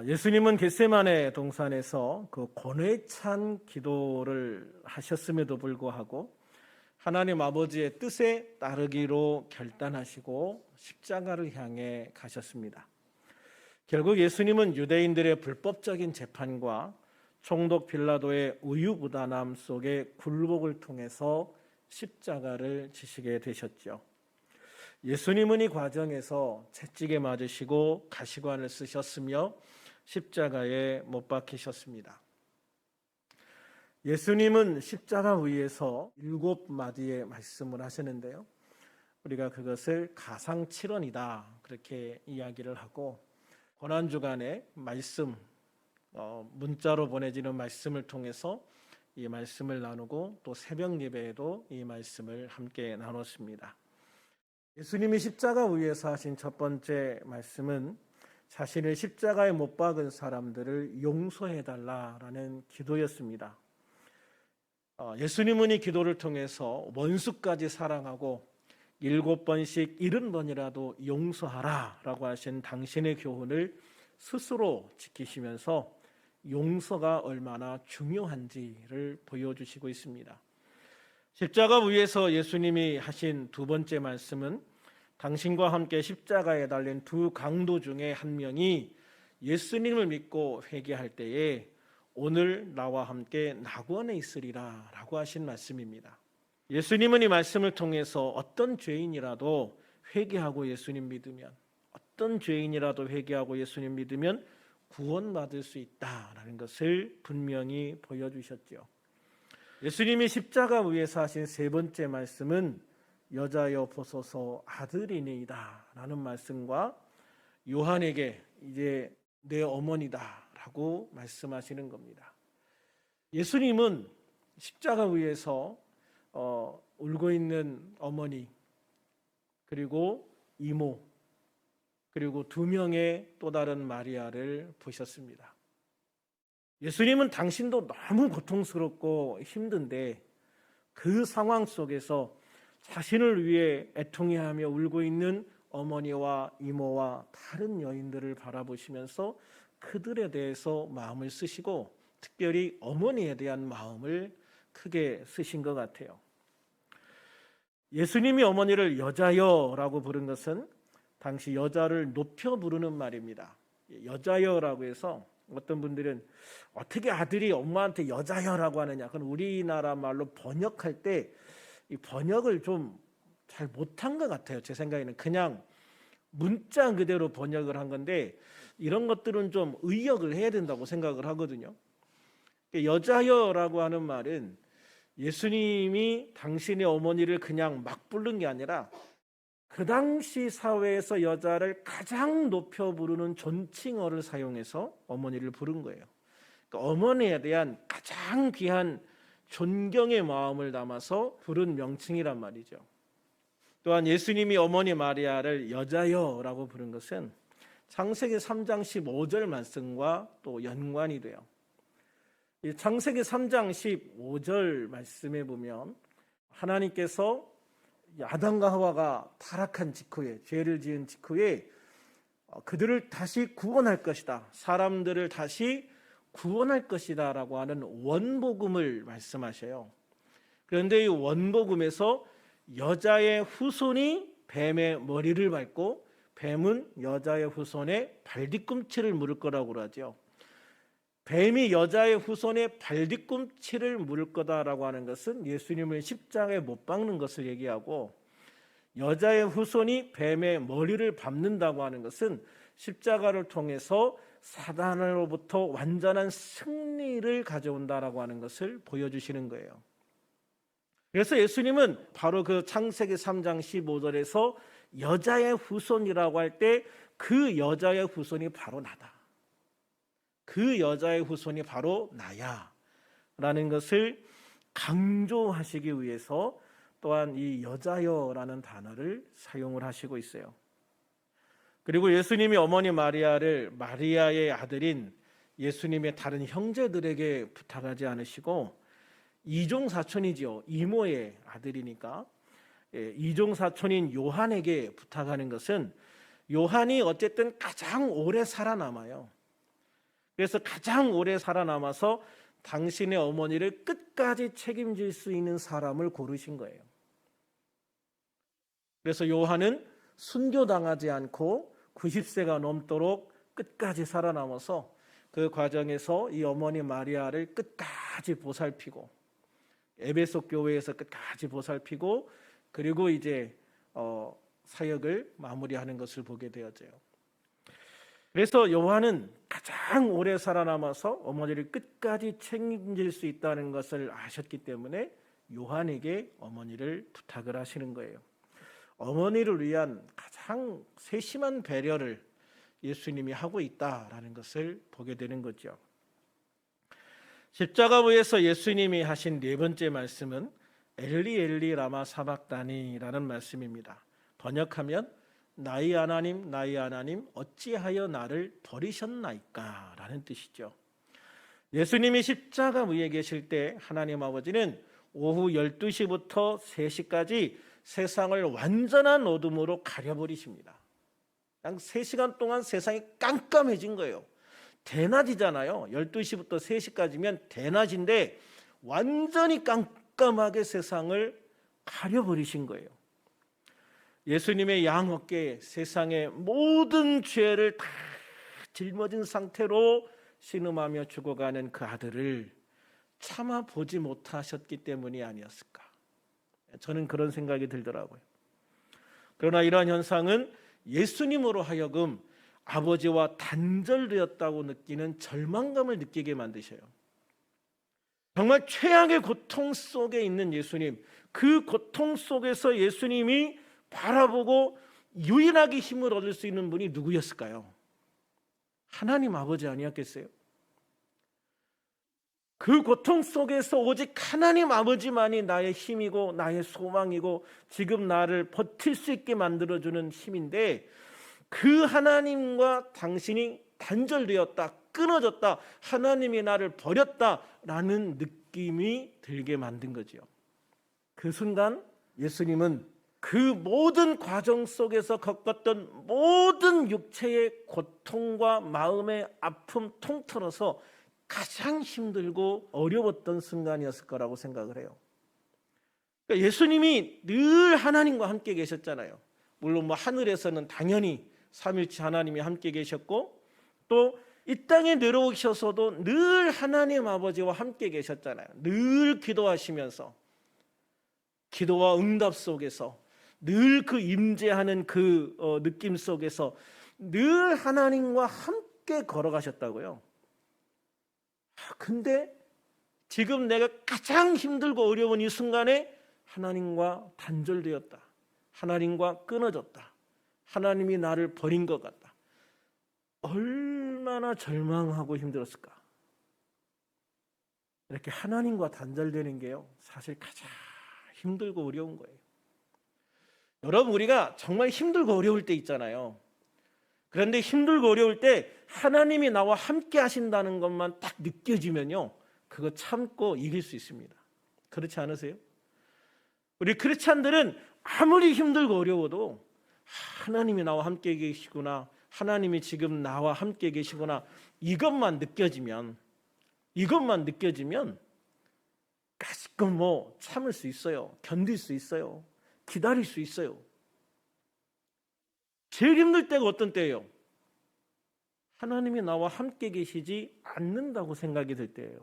예수님은 겟세마네 동산에서 그 고뇌에 찬 기도를 하셨음에도 불구하고 하나님 아버지의 뜻에 따르기로 결단하시고 십자가를 향해 가셨습니다. 결국 예수님은 유대인들의 불법적인 재판과 총독 빌라도의 우유부단함 속에 굴복을 통해서 십자가를 지시게 되셨죠. 예수님은 이 과정에서 채찍에 맞으시고 가시관을 쓰셨으며 십자가에 못 박히셨습니다. 예수님은 십자가 위에서 7마디의 말씀을 하시는데요. 우리가 그것을 가상칠언이다 그렇게 이야기를 하고 고난주간에 말씀, 문자로 보내지는 말씀을 통해서 이 말씀을 나누고 또 새벽 예배에도 이 말씀을 함께 나눴습니다. 예수님이 십자가 위에서 하신 첫 번째 말씀은 자신을 십자가에 못 박은 사람들을 용서해달라라는 기도였습니다. 예수님은 이 기도를 통해서 원수까지 사랑하고 7번씩 70번이라도 용서하라라고 하신 당신의 교훈을 스스로 지키시면서 용서가 얼마나 중요한지를 보여주시고 있습니다. 십자가 위에서 예수님이 하신 두 번째 말씀은 당신과 함께 십자가에 달린 두 강도 중에 한 명이 예수님을 믿고 회개할 때에 오늘 나와 함께 낙원에 있으리라 라고 하신 말씀입니다. 예수님은 이 말씀을 통해서 어떤 죄인이라도 회개하고 예수님 믿으면 구원받을 수 있다라는 것을 분명히 보여주셨죠. 예수님이 십자가 위에서 하신 세 번째 말씀은 여자여 보소서 아들이니이다 라는 말씀과 요한에게 이제 내 어머니다 라고 말씀하시는 겁니다. 예수님은 십자가 위에서 울고 있는 어머니 그리고 이모 그리고 2명의 또 다른 마리아를 보셨습니다. 예수님은 당신도 너무 고통스럽고 힘든데 그 상황 속에서 자신을 위해 애통해하며 울고 있는 어머니와 이모와 다른 여인들을 바라보시면서 그들에 대해서 마음을 쓰시고 특별히 어머니에 대한 마음을 크게 쓰신 것 같아요. 예수님이 어머니를 여자여라고 부른 것은 당시 여자를 높여 부르는 말입니다. 여자여라고 해서 어떤 분들은 어떻게 아들이 엄마한테 여자여라고 하느냐. 그건 우리나라 말로 번역할 때 이 번역을 좀 잘 못한 것 같아요. 제 생각에는 그냥 문자 그대로 번역을 한 건데 이런 것들은 좀 의역을 해야 된다고 생각을 하거든요. 여자여라고 하는 말은 예수님이 당신의 어머니를 그냥 막 부른 게 아니라 그 당시 사회에서 여자를 가장 높여 부르는 존칭어를 사용해서 어머니를 부른 거예요. 그러니까 어머니에 대한 가장 귀한 존경의 마음을 담아서 부른 명칭이란 말이죠. 또한 예수님이 어머니 마리아를 여자여라고 부른 것은 창세기 3장 15절 말씀과 또 연관이 돼요. 이 창세기 3장 15절 말씀에 보면 하나님께서 아담과 하와가 타락한 직후에 죄를 지은 직후에 그들을 다시 구원할 것이다. 사람들을 다시 구원할 것이다 라고 하는 원복음을 말씀하셔요. 그런데 이 원복음에서 여자의 후손이 뱀의 머리를 밟고 뱀은 여자의 후손의 발뒤꿈치를 물을 거라고 그러죠. 뱀이 여자의 후손의 발뒤꿈치를 물을 거다라고 하는 것은 예수님을 십자가에 못 박는 것을 얘기하고 여자의 후손이 뱀의 머리를 밟는다고 하는 것은 십자가를 통해서 사단으로부터 완전한 승리를 가져온다라고 하는 것을 보여주시는 거예요. 그래서 예수님은 바로 그 창세기 3장 15절에서 여자의 후손이라고 할 때 그 여자의 후손이 바로 나다. 그 여자의 후손이 바로 나야 라는 것을 강조하시기 위해서 또한 이 여자여라는 단어를 사용을 하시고 있어요. 그리고 예수님이 어머니 마리아를 마리아의 아들인 예수님의 다른 형제들에게 부탁하지 않으시고 이종사촌이지요. 이모의 아들이니까 이종사촌인 요한에게 부탁하는 것은 요한이 어쨌든 가장 오래 살아남아요. 그래서 가장 오래 살아남아서 당신의 어머니를 끝까지 책임질 수 있는 사람을 고르신 거예요. 그래서 요한은 순교당하지 않고 90세가 넘도록 끝까지 살아남아서 그 과정에서 이 어머니 마리아를 끝까지 보살피고 에베소 교회에서 끝까지 보살피고 그리고 이제 사역을 마무리하는 것을 보게 되어져요. 그래서 요한은 가장 오래 살아남아서 어머니를 끝까지 책임질 수 있다는 것을 아셨기 때문에 요한에게 어머니를 부탁을 하시는 거예요. 어머니를 위한 가장 세심한 배려를 예수님이 하고 있다라는 것을 보게 되는 거죠. 십자가부에서 예수님이 하신 네 번째 말씀은 엘리 엘리 라마 사박다니라는 말씀입니다. 번역하면 나의 하나님 나의 하나님 어찌하여 나를 버리셨나이까 라는 뜻이죠. 예수님이 십자가 위에 계실 때 하나님 아버지는 오후 12시부터 3시까지 세상을 완전한 어둠으로 가려버리십니다. 약 3시간 동안 세상이 깜깜해진 거예요. 대낮이잖아요. 12시부터 3시까지면 대낮인데 완전히 깜깜하게 세상을 가려버리신 거예요. 예수님의 양어깨에 세상의 모든 죄를 다 짊어진 상태로 신음하며 죽어가는 그 아들을 차마 보지 못하셨기 때문이 아니었을까. 저는 그런 생각이 들더라고요. 그러나 이러한 현상은 예수님으로 하여금 아버지와 단절되었다고 느끼는 절망감을 느끼게 만드셔요. 정말 최악의 고통 속에 있는 예수님, 그 고통 속에서 예수님이 바라보고 유일하게 힘을 얻을 수 있는 분이 누구였을까요? 하나님 아버지 아니었겠어요? 그 고통 속에서 오직 하나님 아버지만이 나의 힘이고 나의 소망이고 지금 나를 버틸 수 있게 만들어주는 힘인데 그 하나님과 당신이 단절되었다, 끊어졌다, 하나님이 나를 버렸다라는 느낌이 들게 만든 거죠. 그 순간 예수님은 그 모든 과정 속에서 겪었던 모든 육체의 고통과 마음의 아픔 통틀어서 가장 힘들고 어려웠던 순간이었을 거라고 생각을 해요. 그러니까 예수님이 늘 하나님과 함께 계셨잖아요. 물론 하늘에서는 당연히 삼위일체 하나님이 함께 계셨고 또 이 땅에 내려오셔서도 늘 하나님 아버지와 함께 계셨잖아요. 늘 기도하시면서 기도와 응답 속에서 늘 그 임재하는 그 느낌 속에서 늘 하나님과 함께 걸어가셨다고요. 근데 지금 내가 가장 힘들고 어려운 이 순간에 하나님과 단절되었다. 하나님과 끊어졌다. 하나님이 나를 버린 것 같다. 얼마나 절망하고 힘들었을까. 이렇게 하나님과 단절되는 게요, 사실 가장 힘들고 어려운 거예요. 여러분, 우리가 정말 힘들고 어려울 때 있잖아요. 그런데 힘들고 어려울 때 하나님이 나와 함께 하신다는 것만 딱 느껴지면요, 그거 참고 이길 수 있습니다. 그렇지 않으세요? 우리 크리스찬들은 아무리 힘들고 어려워도 하나님이 나와 함께 계시구나, 하나님이 지금 나와 함께 계시구나, 이것만 느껴지면 가시끔 참을 수 있어요. 견딜 수 있어요. 기다릴 수 있어요. 제일 힘들 때가 어떤 때예요? 하나님이 나와 함께 계시지 않는다고 생각이 들 때예요.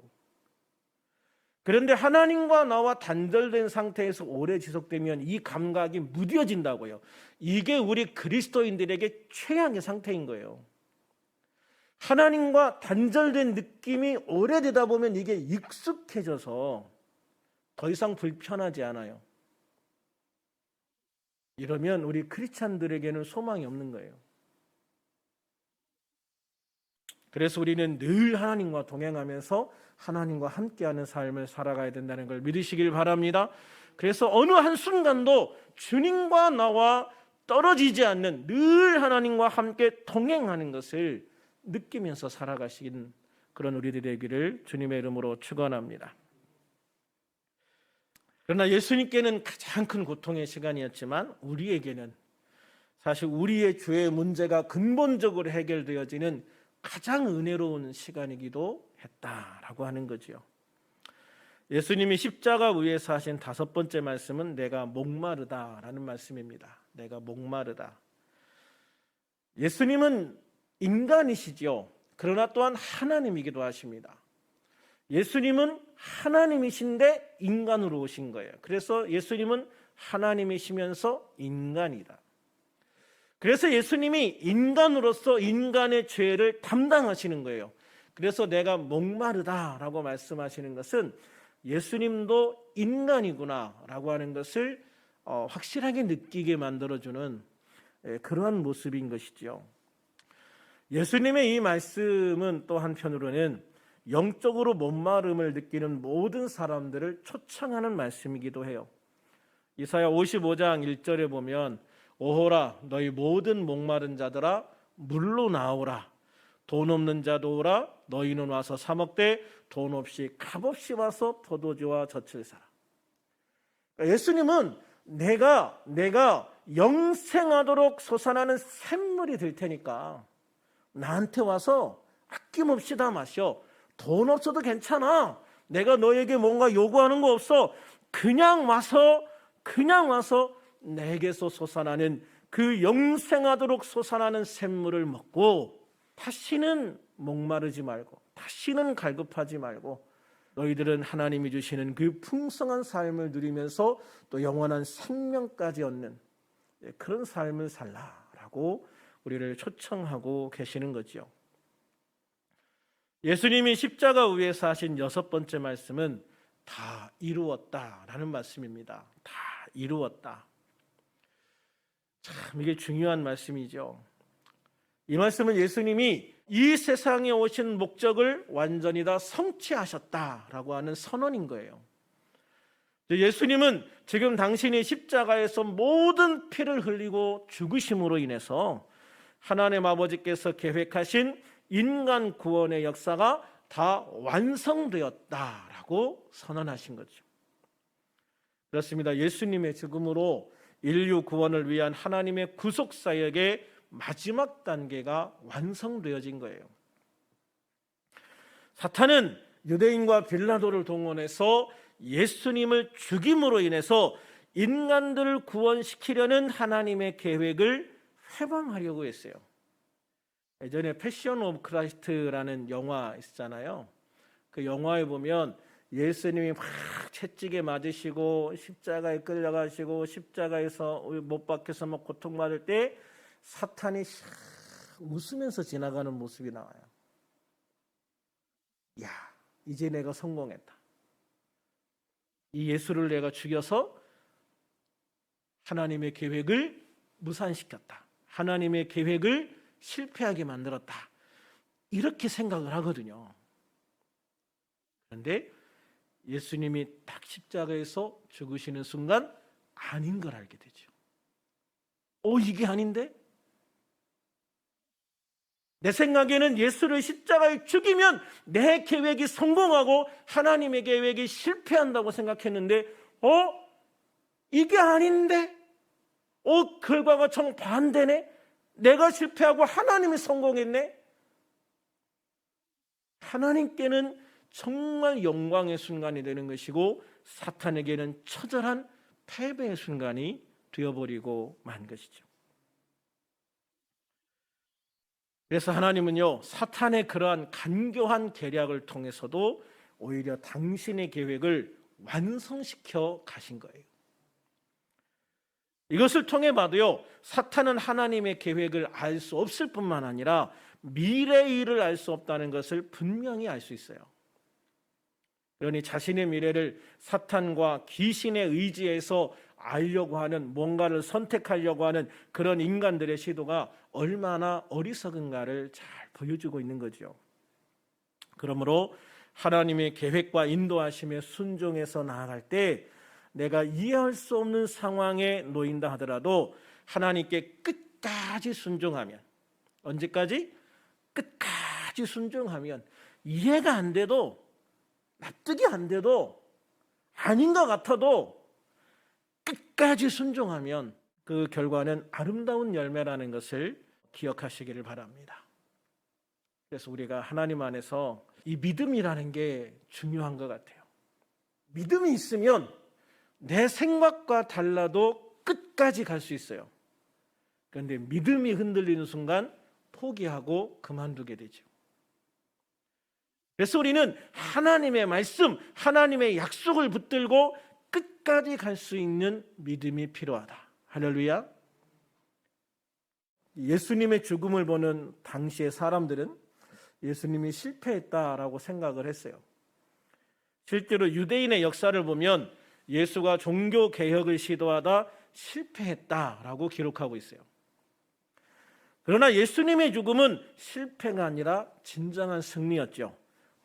그런데 하나님과 나와 단절된 상태에서 오래 지속되면 이 감각이 무뎌진다고요. 이게 우리 그리스도인들에게 최악의 상태인 거예요. 하나님과 단절된 느낌이 오래되다 보면 이게 익숙해져서 더 이상 불편하지 않아요. 이러면 우리 크리스찬들에게는 소망이 없는 거예요. 그래서 우리는 늘 하나님과 동행하면서 하나님과 함께하는 삶을 살아가야 된다는 걸 믿으시길 바랍니다. 그래서 어느 한순간도 주님과 나와 떨어지지 않는, 늘 하나님과 함께 동행하는 것을 느끼면서 살아가신 그런 우리들이 되기를 주님의 이름으로 축원합니다. 그러나 예수님께는 가장 큰 고통의 시간이었지만 우리에게는 사실 우리의 죄의 문제가 근본적으로 해결되어지는 가장 은혜로운 시간이기도 했다라고 하는 거지요. 예수님이 십자가 위에서 하신 5번째 말씀은 내가 목마르다라는 말씀입니다. 내가 목마르다. 예수님은 인간이시죠. 그러나 또한 하나님이기도 하십니다. 예수님은 하나님이신데 인간으로 오신 거예요. 그래서 예수님은 하나님이시면서 인간이다. 그래서 예수님이 인간으로서 인간의 죄를 담당하시는 거예요. 그래서 내가 목마르다라고 말씀하시는 것은 예수님도 인간이구나라고 하는 것을 확실하게 느끼게 만들어주는 그러한 모습인 것이죠. 예수님의 이 말씀은 또 한편으로는 영적으로 목마름을 느끼는 모든 사람들을 초청하는 말씀이기도 해요. 이사야 55장 1절에 보면 오호라 너희 모든 목마른 자들아 물로 나오라. 돈 없는 자도 오라. 너희는 와서 사 먹되 돈 없이 값없이 와서 포도주와 젖을 사라. 예수님은 내가 영생하도록 솟아나는 샘물이 될 테니까 나한테 와서 아낌없이 다 마셔. 돈 없어도 괜찮아. 내가 너에게 뭔가 요구하는 거 없어. 그냥 와서 내게서 솟아나는 그 영생하도록 솟아나는 샘물을 먹고 다시는 목마르지 말고 다시는 갈급하지 말고 너희들은 하나님이 주시는 그 풍성한 삶을 누리면서 또 영원한 생명까지 얻는 그런 삶을 살라라고 우리를 초청하고 계시는 거죠. 예수님이 십자가 위에서 하신 6번째 말씀은 다 이루었다라는 말씀입니다. 다 이루었다. 참 이게 중요한 말씀이죠. 이 말씀은 예수님이 이 세상에 오신 목적을 완전히 다 성취하셨다라고 하는 선언인 거예요. 예수님은 지금 당신이 십자가에서 모든 피를 흘리고 죽으심으로 인해서 하나님 아버지께서 계획하신 인간 구원의 역사가 다 완성되었다라고 선언하신 거죠. 그렇습니다. 예수님의 죽음으로 인류 구원을 위한 하나님의 구속 사역의 마지막 단계가 완성되어진 거예요. 사탄은 유대인과 빌라도를 동원해서 예수님을 죽임으로 인해서 인간들을 구원시키려는 하나님의 계획을 회방하려고 했어요. 예전에 패션 오브 크라이스트라는 영화 있었잖아요. 그 영화에 보면 예수님이 막 채찍에 맞으시고 십자가에 끌려가시고 십자가에서 못 박혀서 막 고통받을 때 사탄이 웃으면서 지나가는 모습이 나와요. 야, 이제 내가 성공했다. 이 예수를 내가 죽여서 하나님의 계획을 무산시켰다. 하나님의 계획을 실패하게 만들었다. 이렇게 생각을 하거든요. 그런데 예수님이 딱 십자가에서 죽으시는 순간 아닌 걸 알게 되죠. 이게 아닌데? 내 생각에는 예수를 십자가에 죽이면 내 계획이 성공하고 하나님의 계획이 실패한다고 생각했는데 이게 아닌데? 결과가 정반대네? 내가 실패하고 하나님이 성공했네? 하나님께는 정말 영광의 순간이 되는 것이고 사탄에게는 처절한 패배의 순간이 되어버리고 만 것이죠. 그래서 하나님은요, 사탄의 그러한 간교한 계략을 통해서도 오히려 당신의 계획을 완성시켜 가신 거예요. 이것을 통해 봐도요, 사탄은 하나님의 계획을 알 수 없을 뿐만 아니라 미래의 일을 알 수 없다는 것을 분명히 알 수 있어요. 그러니 자신의 미래를 사탄과 귀신의 의지에서 알려고 하는, 뭔가를 선택하려고 하는 그런 인간들의 시도가 얼마나 어리석은가를 잘 보여주고 있는 거죠. 그러므로 하나님의 계획과 인도하심에 순종해서 나아갈 때 내가 이해할 수 없는 상황에 놓인다 하더라도 하나님께 끝까지 순종하면, 언제까지? 끝까지 순종하면, 이해가 안 돼도, 납득이 안 돼도, 아닌 것 같아도 끝까지 순종하면 그 결과는 아름다운 열매라는 것을 기억하시기를 바랍니다. 그래서 우리가 하나님 안에서 이 믿음이라는 게 중요한 것 같아요. 믿음이 있으면 내 생각과 달라도 끝까지 갈 수 있어요. 그런데 믿음이 흔들리는 순간 포기하고 그만두게 되죠. 그래서 우리는 하나님의 말씀, 하나님의 약속을 붙들고 끝까지 갈 수 있는 믿음이 필요하다. 할렐루야. 예수님의 죽음을 보는 당시의 사람들은 예수님이 실패했다라고 생각을 했어요. 실제로 유대인의 역사를 보면 예수가 종교 개혁을 시도하다 실패했다라고 기록하고 있어요. 그러나 예수님의 죽음은 실패가 아니라 진정한 승리였죠.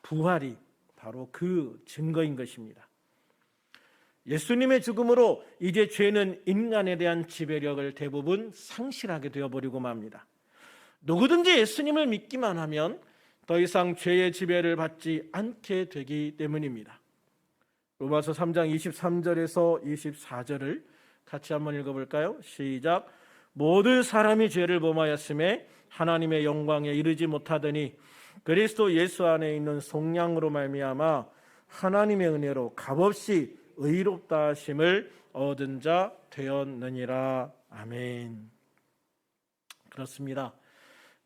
부활이 바로 그 증거인 것입니다. 예수님의 죽음으로 이제 죄는 인간에 대한 지배력을 대부분 상실하게 되어버리고 맙니다. 누구든지 예수님을 믿기만 하면 더 이상 죄의 지배를 받지 않게 되기 때문입니다. 로마서 3장 23절에서 24절을 같이 한번 읽어볼까요? 시작. 모든 사람이 죄를 범하였음에 하나님의 영광에 이르지 못하더니 그리스도 예수 안에 있는 속량으로 말미암아 하나님의 은혜로 값없이 의롭다 하심을 얻은 자 되었느니라. 아멘. 그렇습니다.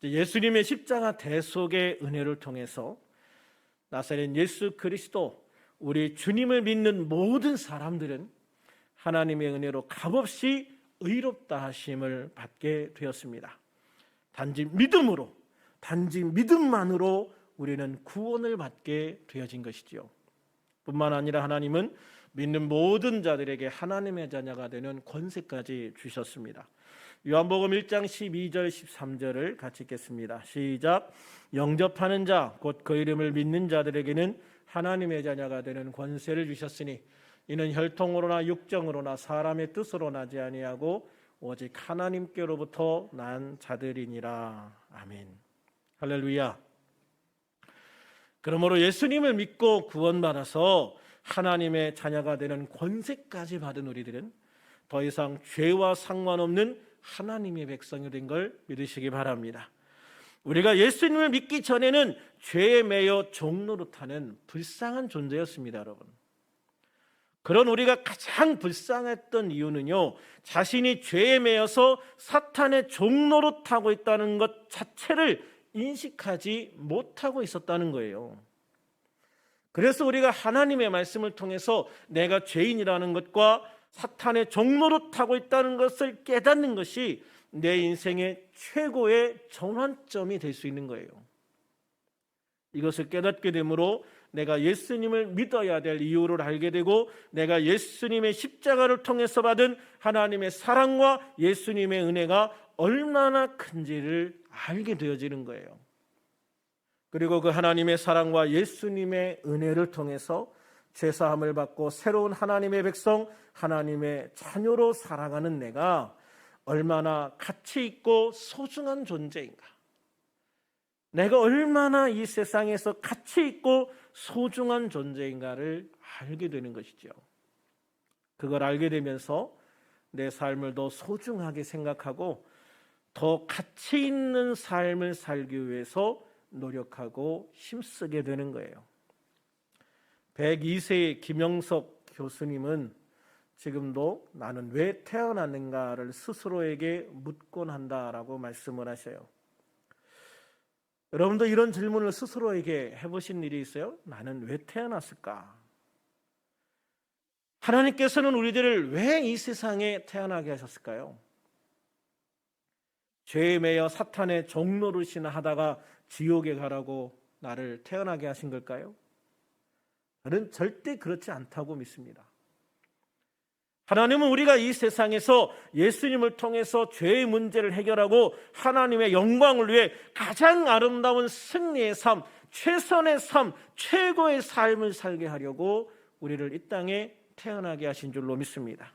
예수님의 십자가 대속의 은혜를 통해서 나사렛 예수 그리스도, 우리 주님을 믿는 모든 사람들은 하나님의 은혜로 값없이 의롭다 하심을 받게 되었습니다. 단지 믿음으로, 단지 믿음만으로 우리는 구원을 받게 되어진 것이지요. 뿐만 아니라 하나님은 믿는 모든 자들에게 하나님의 자녀가 되는 권세까지 주셨습니다. 요한복음 1장 12절 13절을 같이 읽겠습니다. 시작. 영접하는 자 곧 그 이름을 믿는 자들에게는 하나님의 자녀가 되는 권세를 주셨으니 이는 혈통으로나 육정으로나 사람의 뜻으로 나지 아니하고 오직 하나님께로부터 난 자들이니라. 아멘. 할렐루야. 그러므로 예수님을 믿고 구원받아서 하나님의 자녀가 되는 권세까지 받은 우리들은 더 이상 죄와 상관없는 하나님의 백성이 된 걸 믿으시기 바랍니다. 우리가 예수님을 믿기 전에는 죄에 매여 종노릇하는 불쌍한 존재였습니다, 여러분. 그런 우리가 가장 불쌍했던 이유는요, 자신이 죄에 매여서 사탄의 종노릇하고 있다는 것 자체를 인식하지 못하고 있었다는 거예요. 그래서 우리가 하나님의 말씀을 통해서 내가 죄인이라는 것과 사탄의 종노릇하고 있다는 것을 깨닫는 것이 내 인생의 최고의 전환점이 될 수 있는 거예요. 이것을 깨닫게 되므로 내가 예수님을 믿어야 될 이유를 알게 되고 내가 예수님의 십자가를 통해서 받은 하나님의 사랑과 예수님의 은혜가 얼마나 큰지를 알게 되어지는 거예요. 그리고 그 하나님의 사랑과 예수님의 은혜를 통해서 죄사함을 받고 새로운 하나님의 백성, 하나님의 자녀로 살아가는 내가 얼마나 가치 있고 소중한 존재인가, 내가 얼마나 이 세상에서 가치 있고 소중한 존재인가를 알게 되는 것이죠. 그걸 알게 되면서 내 삶을 더 소중하게 생각하고 더 가치 있는 삶을 살기 위해서 노력하고 힘쓰게 되는 거예요. 102세의 김영석 교수님은 지금도 나는 왜 태어났는가를 스스로에게 묻곤 한다라고 말씀을 하셔요. 여러분도 이런 질문을 스스로에게 해보신 일이 있어요? 나는 왜 태어났을까? 하나님께서는 우리들을 왜 이 세상에 태어나게 하셨을까요? 죄에 매여 사탄의 종노릇이나 하다가 지옥에 가라고 나를 태어나게 하신 걸까요? 저는 절대 그렇지 않다고 믿습니다. 하나님은 우리가 이 세상에서 예수님을 통해서 죄의 문제를 해결하고 하나님의 영광을 위해 가장 아름다운 승리의 삶, 최선의 삶, 최고의 삶을 살게 하려고 우리를 이 땅에 태어나게 하신 줄로 믿습니다.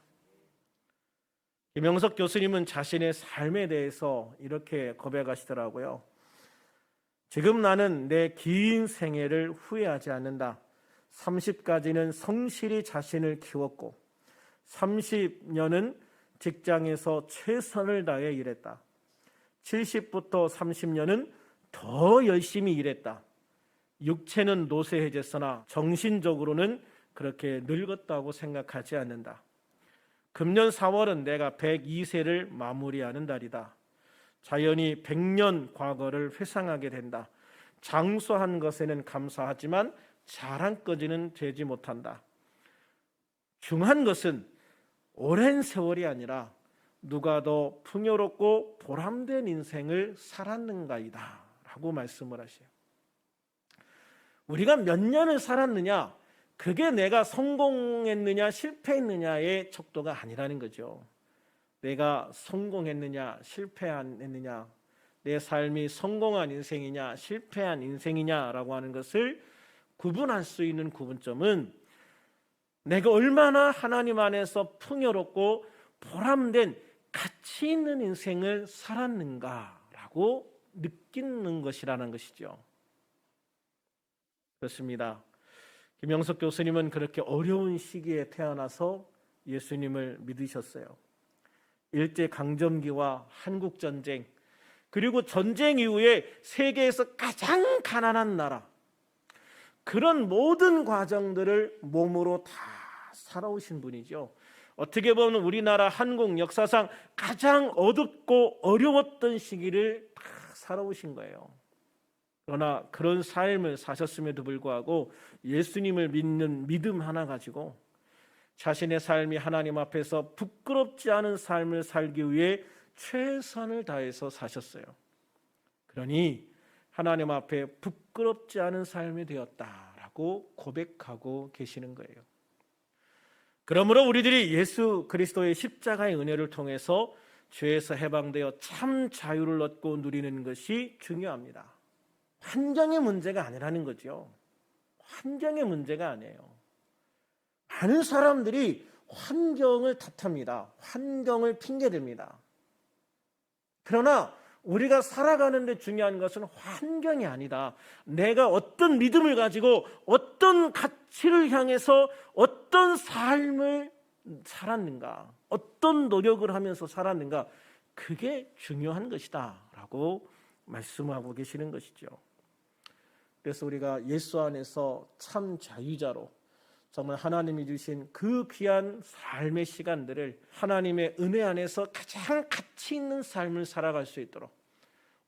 김영석 교수님은 자신의 삶에 대해서 이렇게 고백하시더라고요. 지금 나는 내 긴 생애를 후회하지 않는다. 30까지는 성실히 자신을 키웠고 30년은 직장에서 최선을 다해 일했다. 70부터 30년은 더 열심히 일했다. 육체는 노쇠해졌으나 정신적으로는 그렇게 늙었다고 생각하지 않는다. 금년 4월은 내가 102세를 마무리하는 달이다. 자연히 100년 과거를 회상하게 된다. 장수한 것에는 감사하지만 자랑거지는 되지 못한다. 중요한 것은 오랜 세월이 아니라 누가 더 풍요롭고 보람된 인생을 살았는가이다 라고 말씀을 하셔요. 우리가 몇 년을 살았느냐, 그게 내가 성공했느냐 실패했느냐의 척도가 아니라는 거죠. 내가 성공했느냐 실패했느냐, 내 삶이 성공한 인생이냐 실패한 인생이냐라고 하는 것을 구분할 수 있는 구분점은 내가 얼마나 하나님 안에서 풍요롭고 보람된 가치 있는 인생을 살았는가라고 느끼는 것이라는 것이죠. 그렇습니다. 김영석 교수님은 그렇게 어려운 시기에 태어나서 예수님을 믿으셨어요. 일제강점기와 한국전쟁, 그리고 전쟁 이후에 세계에서 가장 가난한 나라, 그런 모든 과정들을 몸으로 다 살아오신 분이죠. 어떻게 보면 우리나라 한국 역사상 가장 어둡고 어려웠던 시기를 다 살아오신 거예요. 그러나 그런 삶을 사셨음에도 불구하고 예수님을 믿는 믿음 하나 가지고 자신의 삶이 하나님 앞에서 부끄럽지 않은 삶을 살기 위해 최선을 다해서 사셨어요. 그러니 하나님 앞에 부끄럽지 않은 삶이 되었다라고 고백하고 계시는 거예요. 그러므로 우리들이 예수 그리스도의 십자가의 은혜를 통해서 죄에서 해방되어 참 자유를 얻고 누리는 것이 중요합니다. 환경의 문제가 아니라는 거죠. 환경의 문제가 아니에요. 많은 사람들이 환경을 탓합니다. 환경을 핑계댑니다. 그러나 우리가 살아가는 데 중요한 것은 환경이 아니다. 내가 어떤 믿음을 가지고 어떤 가치를 향해서 어떤 삶을 살았는가, 어떤 노력을 하면서 살았는가, 그게 중요한 것이다 라고 말씀하고 계시는 것이죠. 그래서 우리가 예수 안에서 참 자유자로 정말 하나님이 주신 그 귀한 삶의 시간들을 하나님의 은혜 안에서 가장 가치 있는 삶을 살아갈 수 있도록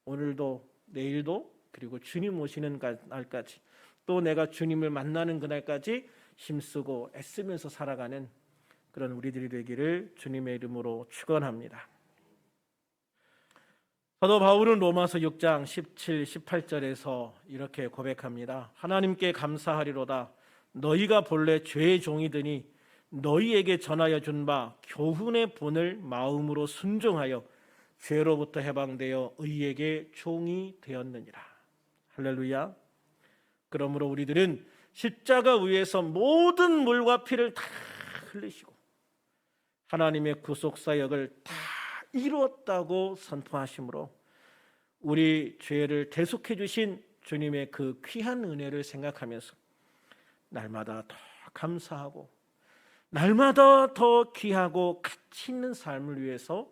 오늘도 내일도 그리고 주님 오시는 날까지 또 내가 주님을 만나는 그날까지 힘쓰고 애쓰면서 살아가는 그런 우리들이 되기를 주님의 이름으로 축원합니다. 사도 바울은 로마서 6장 17, 18절에서 이렇게 고백합니다. 하나님께 감사하리로다. 너희가 본래 죄의 종이더니 너희에게 전하여 준 바 교훈의 본을 마음으로 순종하여 죄로부터 해방되어 의에게 종이 되었느니라. 할렐루야. 그러므로 우리들은 십자가 위에서 모든 물과 피를 다 흘리시고 하나님의 구속사역을 다 이루었다고 선포하심으로 우리 죄를 대속해 주신 주님의 그 귀한 은혜를 생각하면서 날마다 더 감사하고 날마다 더 귀하고 가치 있는 삶을 위해서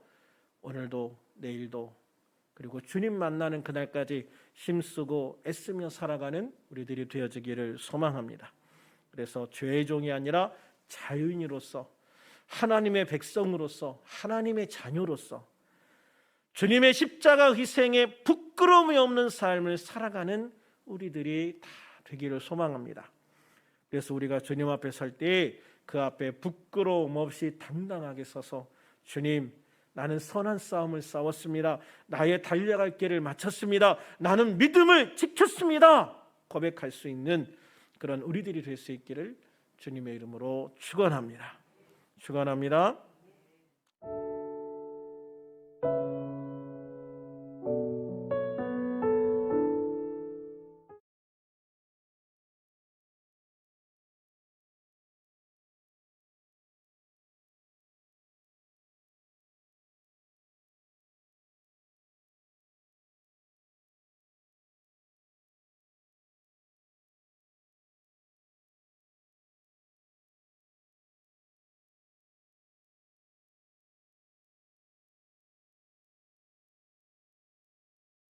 오늘도 내일도 그리고 주님 만나는 그날까지 힘쓰고 애쓰며 살아가는 우리들이 되어지기를 소망합니다. 그래서 죄의 종이 아니라 자유인으로서 하나님의 백성으로서 하나님의 자녀로서 주님의 십자가 희생에 부끄러움이 없는 삶을 살아가는 우리들이 다 되기를 소망합니다. 그래서 우리가 주님 앞에 설 때 그 앞에 부끄러움 없이 당당하게 서서 주님, 나는 선한 싸움을 싸웠습니다. 나의 달려갈 길을 마쳤습니다. 나는 믿음을 지켰습니다. 고백할 수 있는 그런 우리들이 될 수 있기를 주님의 이름으로 축원합니다. 축원합니다.